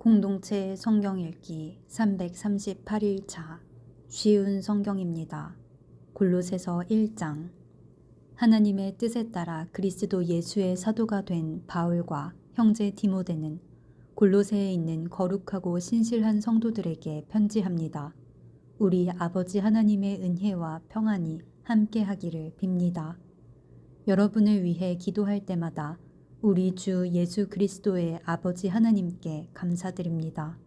공동체 성경 읽기 338일차 쉬운 성경입니다. 골로새서 1장. 하나님의 뜻에 따라 그리스도 예수의 사도가 된 바울과 형제 디모데는 골로새에 있는 거룩하고 신실한 성도들에게 편지합니다. 우리 아버지 하나님의 은혜와 평안이 함께 하기를 빕니다. 여러분을 위해 기도할 때마다 우리 주 예수 그리스도의 아버지 하나님께 감사드립니다.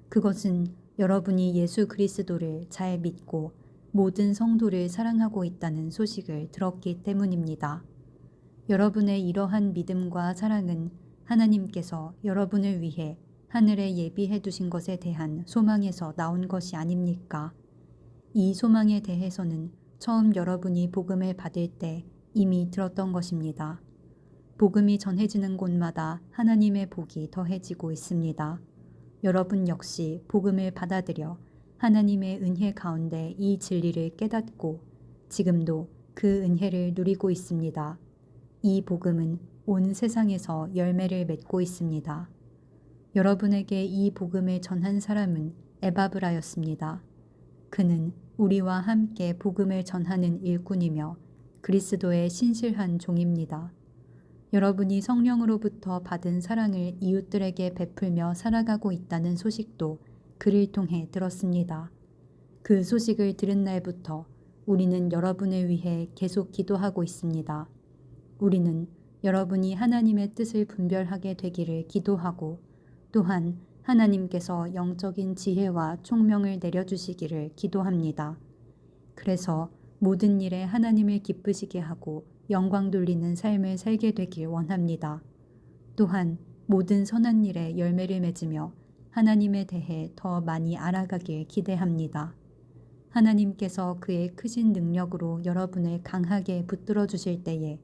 그것은 여러분이 예수 그리스도를 잘 믿고 모든 성도를 사랑하고 있다는 소식을 들었기 때문입니다. 여러분의 이러한 믿음과 사랑은 하나님께서 여러분을 위해 하늘에 예비해 두신 것에 대한 소망에서 나온 것이 아닙니까? 이 소망에 대해서는 처음 여러분이 복음을 받을 때 이미 들었던 것입니다. 복음이 전해지는 곳마다 하나님의 복이 더해지고 있습니다. 여러분 역시 복음을 받아들여 하나님의 은혜 가운데 이 진리를 깨닫고 지금도 그 은혜를 누리고 있습니다. 이 복음은 온 세상에서 열매를 맺고 있습니다. 여러분에게 이 복음을 전한 사람은 에바브라였습니다. 그는 우리와 함께 복음을 전하는 일꾼이며 그리스도의 신실한 종입니다. 여러분이 성령으로부터 받은 사랑을 이웃들에게 베풀며 살아가고 있다는 소식도 그를 통해 들었습니다. 그 소식을 들은 날부터 우리는 여러분을 위해 계속 기도하고 있습니다. 우리는 여러분이 하나님의 뜻을 분별하게 되기를 기도하고 또한 하나님께서 영적인 지혜와 총명을 내려주시기를 기도합니다. 그래서 모든 일에 하나님을 기쁘시게 하고 영광 돌리는 삶을 살게 되길 원합니다. 또한 모든 선한 일에 열매를 맺으며 하나님에 대해 더 많이 알아가길 기대합니다. 하나님께서 그의 크신 능력으로 여러분을 강하게 붙들어 주실 때에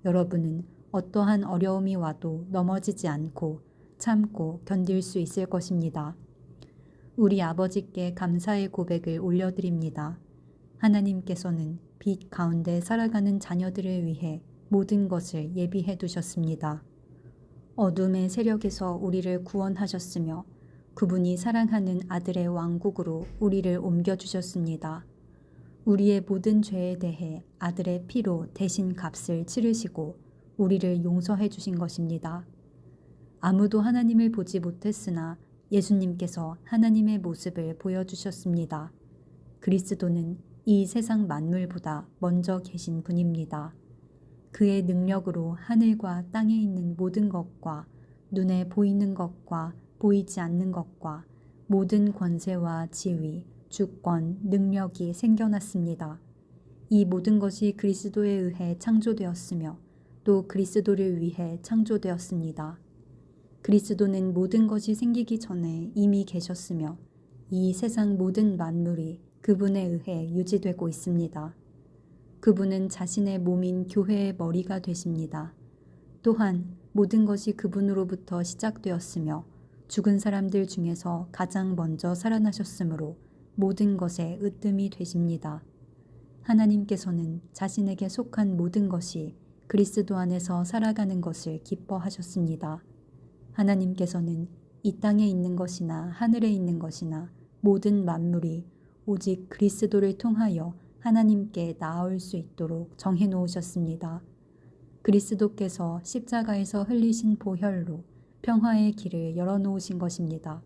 여러분은 어떠한 어려움이 와도 넘어지지 않고 참고 견딜 수 있을 것입니다. 우리 아버지께 감사의 고백을 올려드립니다. 하나님께서는 빛 가운데 살아가는 자녀들을 위해 모든 것을 예비해 두셨습니다. 어둠의 세력에서 우리를 구원하셨으며 그분이 사랑하는 아들의 왕국으로 우리를 옮겨주셨습니다. 우리의 모든 죄에 대해 아들의 피로 대신 값을 치르시고 우리를 용서해 주신 것입니다. 아무도 하나님을 보지 못했으나 예수님께서 하나님의 모습을 보여주셨습니다. 그리스도는 이 세상 만물보다 먼저 계신 분입니다. 그의 능력으로 하늘과 땅에 있는 모든 것과 눈에 보이는 것과 보이지 않는 것과 모든 권세와 지위, 주권, 능력이 생겨났습니다. 이 모든 것이 그리스도에 의해 창조되었으며 또 그리스도를 위해 창조되었습니다. 그리스도는 모든 것이 생기기 전에 이미 계셨으며 이 세상 모든 만물이 그분에 의해 유지되고 있습니다. 그분은 자신의 몸인 교회의 머리가 되십니다. 또한 모든 것이 그분으로부터 시작되었으며 죽은 사람들 중에서 가장 먼저 살아나셨으므로 모든 것의 으뜸이 되십니다. 하나님께서는 자신에게 속한 모든 것이 그리스도 안에서 살아가는 것을 기뻐하셨습니다. 하나님께서는 이 땅에 있는 것이나 하늘에 있는 것이나 모든 만물이 오직 그리스도를 통하여 하나님께 나아올 수 있도록 정해 놓으셨습니다. 그리스도께서 십자가에서 흘리신 보혈로 평화의 길을 열어놓으신 것입니다.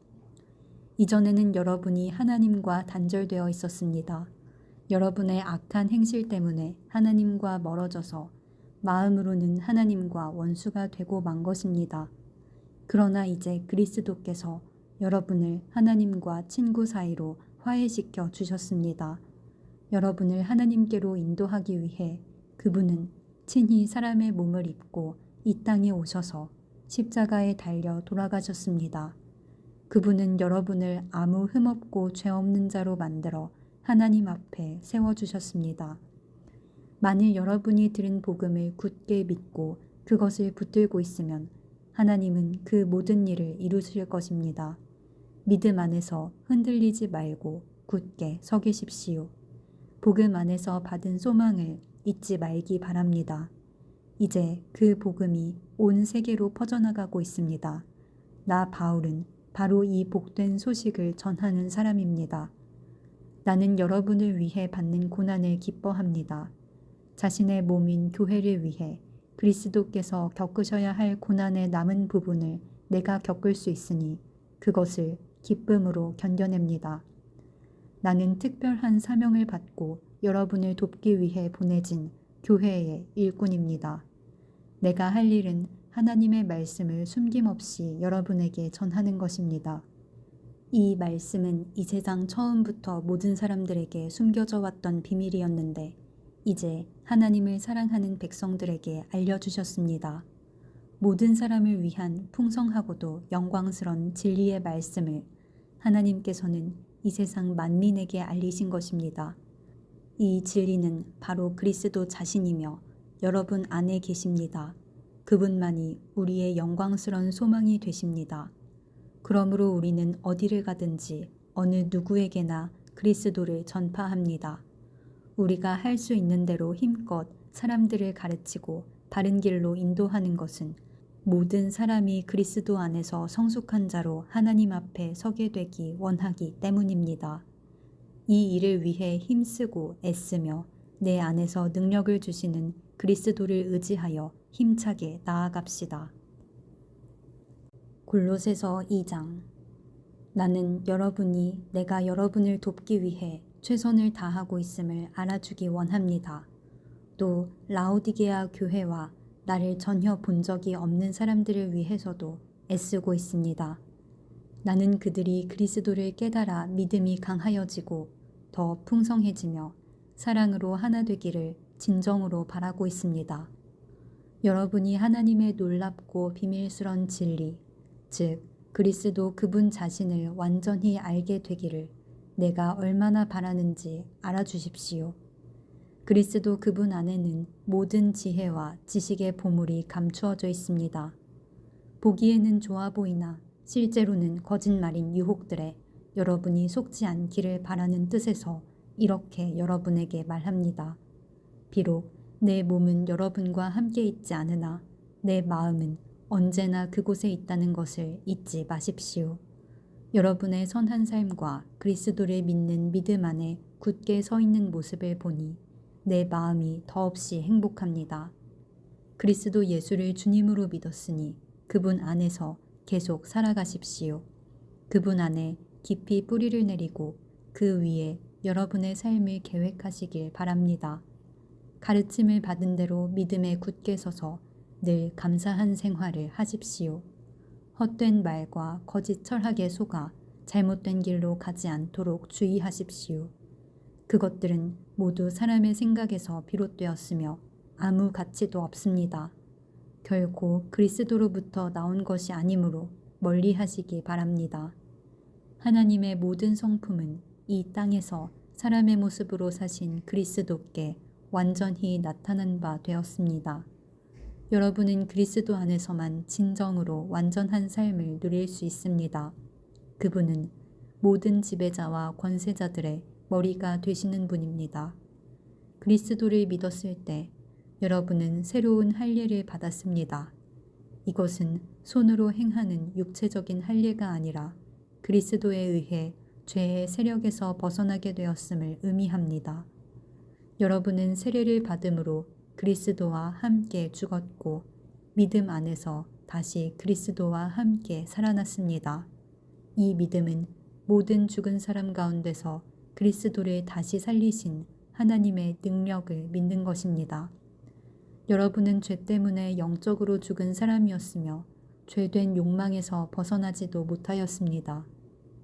이전에는 여러분이 하나님과 단절되어 있었습니다. 여러분의 악한 행실 때문에 하나님과 멀어져서 마음으로는 하나님과 원수가 되고 만 것입니다. 그러나 이제 그리스도께서 여러분을 하나님과 친구 사이로 화해시켜 주셨습니다. 여러분을 하나님께로 인도하기 위해 그분은 친히 사람의 몸을 입고 이 땅에 오셔서 십자가에 달려 돌아가셨습니다. 그분은 여러분을 아무 흠없고 죄 없는 자로 만들어 하나님 앞에 세워주셨습니다. 만일 여러분이 들은 복음을 굳게 믿고 그것을 붙들고 있으면 하나님은 그 모든 일을 이루실 것입니다. 믿음 안에서 흔들리지 말고 굳게 서 계십시오. 복음 안에서 받은 소망을 잊지 말기 바랍니다. 이제 그 복음이 온 세계로 퍼져나가고 있습니다. 나 바울은 바로 이 복된 소식을 전하는 사람입니다. 나는 여러분을 위해 받는 고난을 기뻐합니다. 자신의 몸인 교회를 위해 그리스도께서 겪으셔야 할 고난의 남은 부분을 내가 겪을 수 있으니 그것을 기쁨으로 견뎌냅니다. 나는 특별한 사명을 받고 여러분을 돕기 위해 보내진 교회의 일꾼입니다. 내가 할 일은 하나님의 말씀을 숨김없이 여러분에게 전하는 것입니다. 이 말씀은 이 세상 처음부터 모든 사람들에게 숨겨져 왔던 비밀이었는데 이제 하나님을 사랑하는 백성들에게 알려주셨습니다. 모든 사람을 위한 풍성하고도 영광스러운 진리의 말씀을 하나님께서는 이 세상 만민에게 알리신 것입니다. 이 진리는 바로 그리스도 자신이며 여러분 안에 계십니다. 그분만이 우리의 영광스러운 소망이 되십니다. 그러므로 우리는 어디를 가든지 어느 누구에게나 그리스도를 전파합니다. 우리가 할 수 있는 대로 힘껏 사람들을 가르치고 바른 길로 인도하는 것은 모든 사람이 그리스도 안에서 성숙한 자로 하나님 앞에 서게 되기 원하기 때문입니다. 이 일을 위해 힘쓰고 애쓰며 내 안에서 능력을 주시는 그리스도를 의지하여 힘차게 나아갑시다. 골로새서 2장. 나는 여러분이 내가 여러분을 돕기 위해 최선을 다하고 있음을 알아주기 원합니다. 또 라오디게아 교회와 나를 전혀 본 적이 없는 사람들을 위해서도 애쓰고 있습니다. 나는 그들이 그리스도를 깨달아 믿음이 강하여지고 더 풍성해지며 사랑으로 하나 되기를 진정으로 바라고 있습니다. 여러분이 하나님의 놀랍고 비밀스런 진리, 즉 그리스도 그분 자신을 완전히 알게 되기를 내가 얼마나 바라는지 알아주십시오. 그리스도 그분 안에는 모든 지혜와 지식의 보물이 감추어져 있습니다. 보기에는 좋아 보이나 실제로는 거짓말인 유혹들에 여러분이 속지 않기를 바라는 뜻에서 이렇게 여러분에게 말합니다. 비록 내 몸은 여러분과 함께 있지 않으나 내 마음은 언제나 그곳에 있다는 것을 잊지 마십시오. 여러분의 선한 삶과 그리스도를 믿는 믿음 안에 굳게 서 있는 모습을 보니 내 마음이 더없이 행복합니다. 그리스도 예수를 주님으로 믿었으니 그분 안에서 계속 살아가십시오. 그분 안에 깊이 뿌리를 내리고 그 위에 여러분의 삶을 계획하시길 바랍니다. 가르침을 받은 대로 믿음에 굳게 서서 늘 감사한 생활을 하십시오. 헛된 말과 거짓 철학에 속아 잘못된 길로 가지 않도록 주의하십시오. 그것들은 모두 사람의 생각에서 비롯되었으며 아무 가치도 없습니다. 결코 그리스도로부터 나온 것이 아니므로 멀리 하시기 바랍니다. 하나님의 모든 성품은 이 땅에서 사람의 모습으로 사신 그리스도께 완전히 나타난 바 되었습니다. 여러분은 그리스도 안에서만 진정으로 완전한 삶을 누릴 수 있습니다. 그분은 모든 지배자와 권세자들의 머리가 되시는 분입니다. 그리스도를 믿었을 때 여러분은 새로운 할례를 받았습니다. 이것은 손으로 행하는 육체적인 할례가 아니라 그리스도에 의해 죄의 세력에서 벗어나게 되었음을 의미합니다. 여러분은 세례를 받음으로 그리스도와 함께 죽었고 믿음 안에서 다시 그리스도와 함께 살아났습니다. 이 믿음은 모든 죽은 사람 가운데서 그리스도를 다시 살리신 하나님의 능력을 믿는 것입니다. 여러분은 죄 때문에 영적으로 죽은 사람이었으며 죄된 욕망에서 벗어나지도 못하였습니다.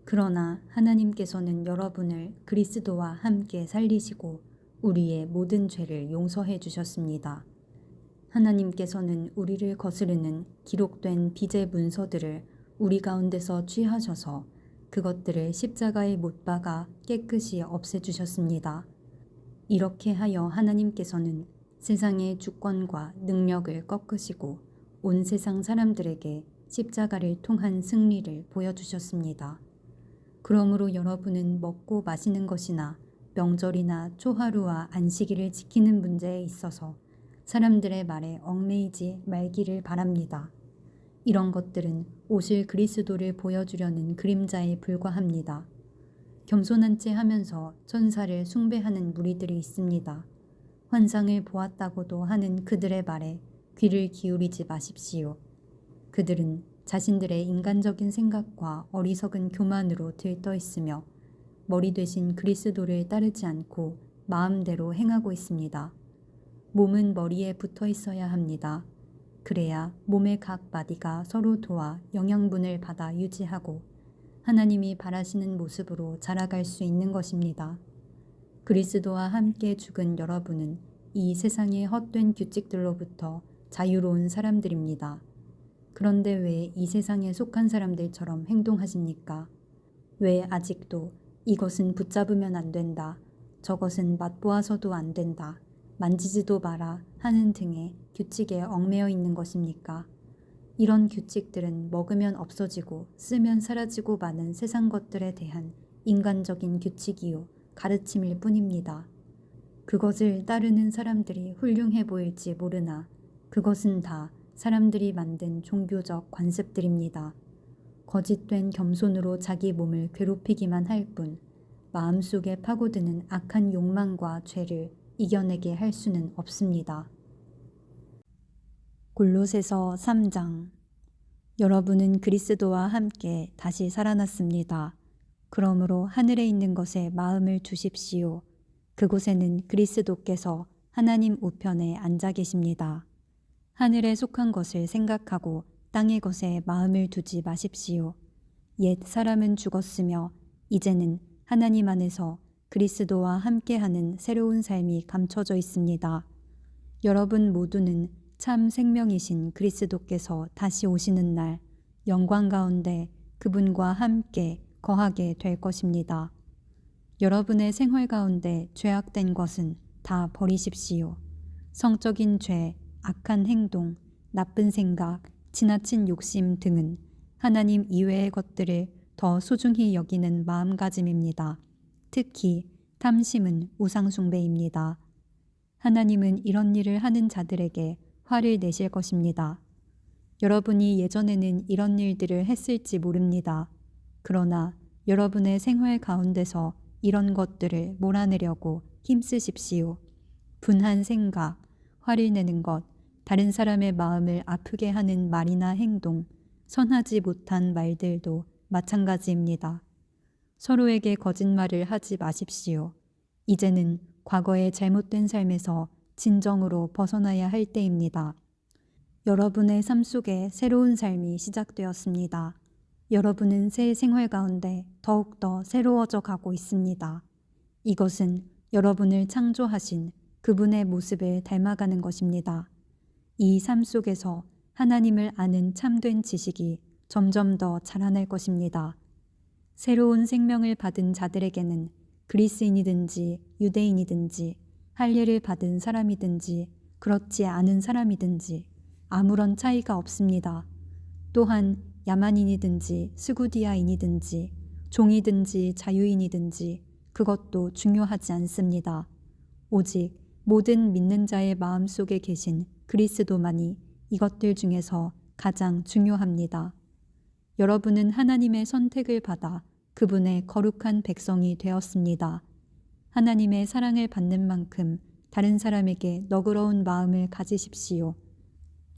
그러나 하나님께서는 여러분을 그리스도와 함께 살리시고 우리의 모든 죄를 용서해 주셨습니다. 하나님께서는 우리를 거스르는 기록된 빚의 문서들을 우리 가운데서 취하셔서 그것들을 십자가에 못 박아 깨끗이 없애주셨습니다. 이렇게 하여 하나님께서는 세상의 주권과 능력을 꺾으시고 온 세상 사람들에게 십자가를 통한 승리를 보여주셨습니다. 그러므로 여러분은 먹고 마시는 것이나 명절이나 초하루와 안식일을 지키는 문제에 있어서 사람들의 말에 얽매이지 말기를 바랍니다. 이런 것들은 오실 그리스도를 보여주려는 그림자에 불과합니다. 겸손한 채 하면서 천사를 숭배하는 무리들이 있습니다. 환상을 보았다고도 하는 그들의 말에 귀를 기울이지 마십시오. 그들은 자신들의 인간적인 생각과 어리석은 교만으로 들떠 있으며 머리 되신 그리스도를 따르지 않고 마음대로 행하고 있습니다. 몸은 머리에 붙어 있어야 합니다. 그래야 몸의 각 마디가 서로 도와 영양분을 받아 유지하고 하나님이 바라시는 모습으로 자라갈 수 있는 것입니다. 그리스도와 함께 죽은 여러분은 이 세상의 헛된 규칙들로부터 자유로운 사람들입니다. 그런데 왜 이 세상에 속한 사람들처럼 행동하십니까? 왜 아직도 이것은 붙잡으면 안 된다, 저것은 맛보아서도 안 된다, 만지지도 마라 하는 등의 규칙에 얽매여 있는 것입니까? 이런 규칙들은 먹으면 없어지고 쓰면 사라지고 마는 세상 것들에 대한 인간적인 규칙이요 가르침일 뿐입니다. 그것을 따르는 사람들이 훌륭해 보일지 모르나 그것은 다 사람들이 만든 종교적 관습들입니다. 거짓된 겸손으로 자기 몸을 괴롭히기만 할 뿐 마음속에 파고드는 악한 욕망과 죄를 이겨내게 할 수는 없습니다. 골로새서 3장. 여러분은 그리스도와 함께 다시 살아났습니다. 그러므로 하늘에 있는 것에 마음을 두십시오. 그곳에는 그리스도께서 하나님 우편에 앉아 계십니다. 하늘에 속한 것을 생각하고 땅의 것에 마음을 두지 마십시오. 옛 사람은 죽었으며 이제는 하나님 안에서 그리스도와 함께하는 새로운 삶이 감춰져 있습니다. 여러분 모두는 참 생명이신 그리스도께서 다시 오시는 날 영광 가운데 그분과 함께 거하게 될 것입니다. 여러분의 생활 가운데 죄악된 것은 다 버리십시오. 성적인 죄, 악한 행동, 나쁜 생각, 지나친 욕심 등은 하나님 이외의 것들을 더 소중히 여기는 마음가짐입니다. 특히 탐심은 우상숭배입니다. 하나님은 이런 일을 하는 자들에게 화를 내실 것입니다. 여러분이 예전에는 이런 일들을 했을지 모릅니다. 그러나 여러분의 생활 가운데서 이런 것들을 몰아내려고 힘쓰십시오. 분한 생각, 화를 내는 것, 다른 사람의 마음을 아프게 하는 말이나 행동, 선하지 못한 말들도 마찬가지입니다. 서로에게 거짓말을 하지 마십시오. 이제는 과거의 잘못된 삶에서 진정으로 벗어나야 할 때입니다. 여러분의 삶 속에 새로운 삶이 시작되었습니다. 여러분은 새 생활 가운데 더욱더 새로워져 가고 있습니다. 이것은 여러분을 창조하신 그분의 모습을 닮아가는 것입니다. 이 삶 속에서 하나님을 아는 참된 지식이 점점 더 자라날 것입니다. 새로운 생명을 받은 자들에게는 그리스인이든지 유대인이든지 할례를 받은 사람이든지 그렇지 않은 사람이든지 아무런 차이가 없습니다. 또한 야만인이든지 스구디아인이든지 종이든지 자유인이든지 그것도 중요하지 않습니다. 오직 모든 믿는 자의 마음속에 계신 그리스도만이 이것들 중에서 가장 중요합니다. 여러분은 하나님의 선택을 받아 그분의 거룩한 백성이 되었습니다. 하나님의 사랑을 받는 만큼 다른 사람에게 너그러운 마음을 가지십시오.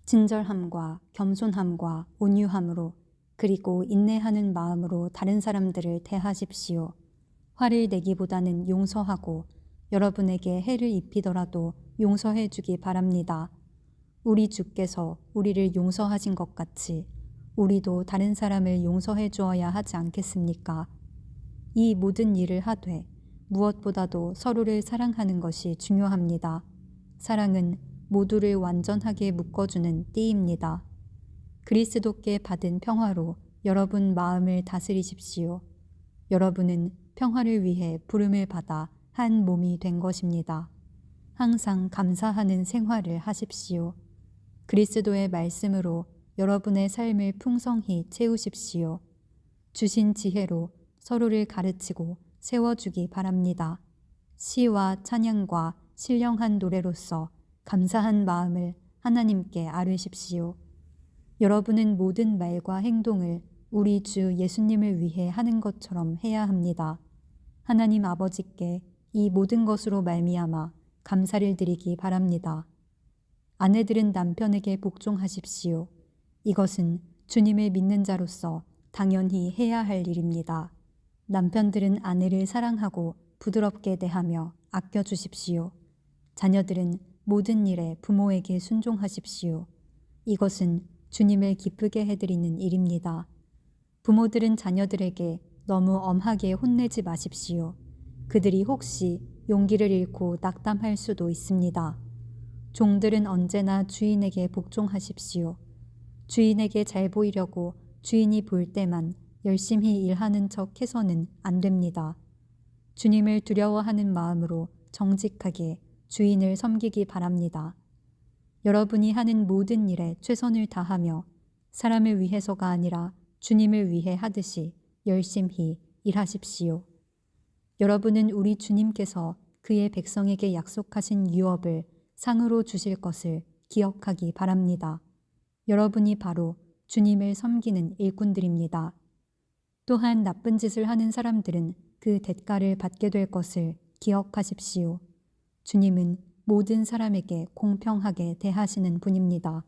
친절함과 겸손함과 온유함으로 그리고 인내하는 마음으로 다른 사람들을 대하십시오. 화를 내기보다는 용서하고 여러분에게 해를 입히더라도 용서해 주기 바랍니다. 우리 주께서 우리를 용서하신 것 같이 우리도 다른 사람을 용서해 주어야 하지 않겠습니까? 이 모든 일을 하되 무엇보다도 서로를 사랑하는 것이 중요합니다. 사랑은 모두를 완전하게 묶어주는 띠입니다. 그리스도께 받은 평화로 여러분 마음을 다스리십시오. 여러분은 평화를 위해 부름을 받아 한 몸이 된 것입니다. 항상 감사하는 생활을 하십시오. 그리스도의 말씀으로 여러분의 삶을 풍성히 채우십시오. 주신 지혜로 서로를 가르치고 세워주기 바랍니다. 시와 찬양과 신령한 노래로서 감사한 마음을 하나님께 아뢰십시오. 여러분은 모든 말과 행동을 우리 주 예수님을 위해 하는 것처럼 해야 합니다. 하나님 아버지께 이 모든 것으로 말미암아 감사를 드리기 바랍니다. 아내들은 남편에게 복종하십시오. 이것은 주님을 믿는 자로서 당연히 해야 할 일입니다. 남편들은 아내를 사랑하고 부드럽게 대하며 아껴주십시오. 자녀들은 모든 일에 부모에게 순종하십시오. 이것은 주님을 기쁘게 해드리는 일입니다. 부모들은 자녀들에게 너무 엄하게 혼내지 마십시오. 그들이 혹시 용기를 잃고 낙담할 수도 있습니다. 종들은 언제나 주인에게 복종하십시오. 주인에게 잘 보이려고 주인이 볼 때만 열심히 일하는 척 해서는 안 됩니다. 주님을 두려워하는 마음으로 정직하게 주인을 섬기기 바랍니다. 여러분이 하는 모든 일에 최선을 다하며 사람을 위해서가 아니라 주님을 위해 하듯이 열심히 일하십시오. 여러분은 우리 주님께서 그의 백성에게 약속하신 유업을 상으로 주실 것을 기억하기 바랍니다. 여러분이 바로 주님을 섬기는 일꾼들입니다. 또한 나쁜 짓을 하는 사람들은 그 대가를 받게 될 것을 기억하십시오. 주님은 모든 사람에게 공평하게 대하시는 분입니다.